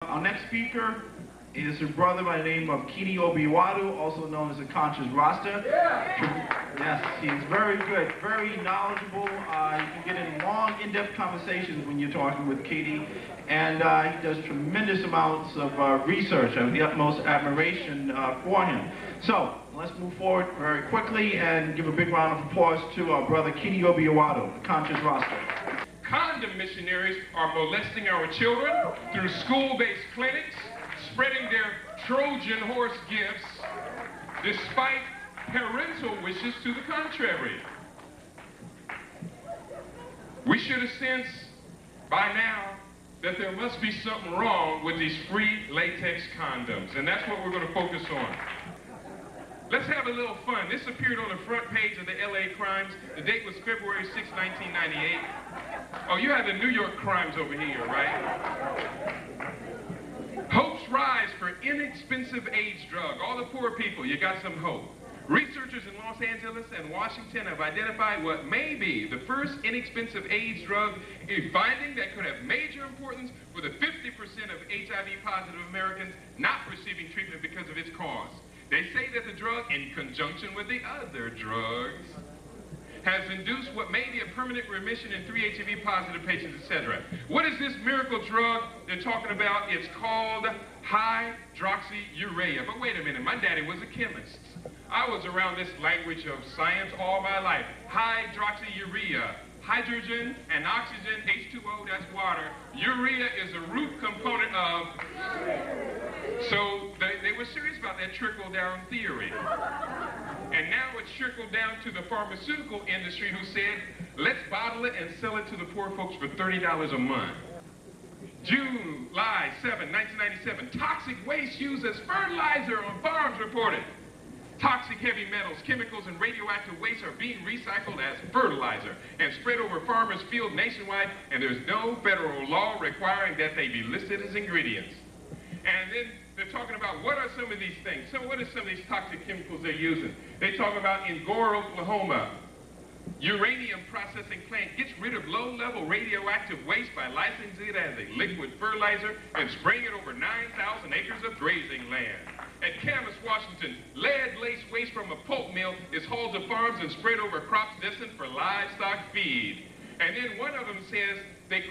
Our next speaker is a brother by the name of Keidi Awadu, also known as the Conscious Rasta. Yes, he's very good, very knowledgeable. You can get in long, in-depth conversations when you're talking with Keidi, and he does tremendous amounts of research. I have the utmost admiration for him. So let's move forward very quickly and give a big round of applause to our brother Keidi Awadu, the Conscious Rasta. Condom missionaries are molesting our children through school-based clinics, spreading their Trojan horse gifts, despite parental wishes to the contrary. We should have sensed by now that there must be something wrong with these free latex condoms, and that's what we're going to focus on. Let's have a little fun. This appeared on the front page of the LA Crimes. The date was February 6, 1998. Oh, you have the New York Crimes over here, right? Hopes rise for inexpensive AIDS drug. All the poor people, you got some hope. Researchers in Los Angeles and Washington have identified what may be the first inexpensive AIDS drug, a finding that could have major importance for the 50% of HIV-positive Americans not receiving treatment because of its cause. They say that the drug, in conjunction with the other drugs, has induced what may be a permanent remission in 3 HIV-positive patients, etc. What is this miracle drug they're talking about? It's called hydroxyurea. But wait a minute, my daddy was a chemist. I was around this language of science all my life. Hydroxyurea. Hydrogen and oxygen, H2O, that's water. Urea is a root component of... So they were serious about that trickle-down theory. And now it's trickled down to the pharmaceutical industry who said, let's bottle it and sell it to the poor folks for $30 a month. July 7, 1997, toxic waste used as fertilizer on farms reported. Toxic heavy metals, chemicals, and radioactive waste are being recycled as fertilizer and spread over farmers' fields nationwide, and there's no federal law requiring that they be listed as ingredients. And then they're talking about what are some of these things. So what are some of these toxic chemicals they're using? They talk about in Gore, Oklahoma, uranium processing plant gets rid of low-level radioactive waste by licensing it as a liquid fertilizer and spraying it over 9,000 acres of grazing land. At Camas, Washington, lead-laced waste from a pulp mill is hauled to farms and spread over crops destined for livestock feed. And then one of them says they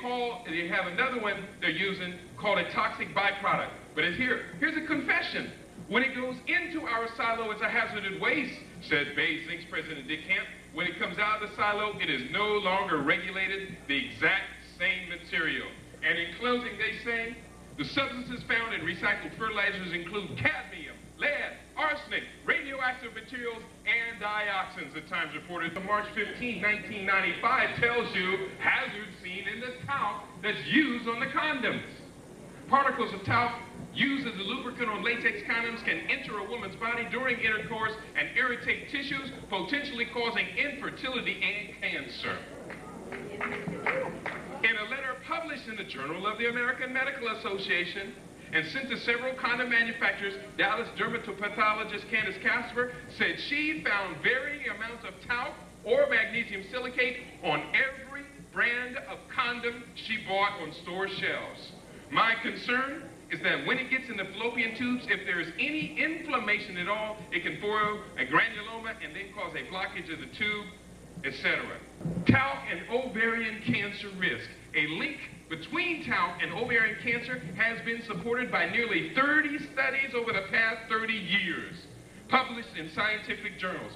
have another one they're using called a toxic byproduct. But here's a confession. When it goes into our silo, it's a hazardous waste, said Beijing's President Dick Kemp. When it comes out of the silo, it is no longer regulated, the exact same material. And in closing, they say, the substances found in recycled fertilizers include cadmium, lead, arsenic, radioactive materials, and dioxins, at times reported. March 15, 1995 tells you hazards seen in the talc that's used on the condoms. Particles of talc used as a lubricant on latex condoms can enter a woman's body during intercourse and irritate tissues, potentially causing infertility and cancer. In a letter published in the Journal of the American Medical Association and sent to several condom manufacturers, Dallas dermatopathologist Candace Casper said she found varying amounts of talc or magnesium silicate on every brand of condom she bought on store shelves. My concern is that when it gets in the fallopian tubes, if there is any inflammation at all, it can form a granuloma and then cause a blockage of the tube, etc. Talc and ovarian cancer risk. A link between talc and ovarian cancer has been supported by nearly 30 studies over the past 30 years, published in scientific journals.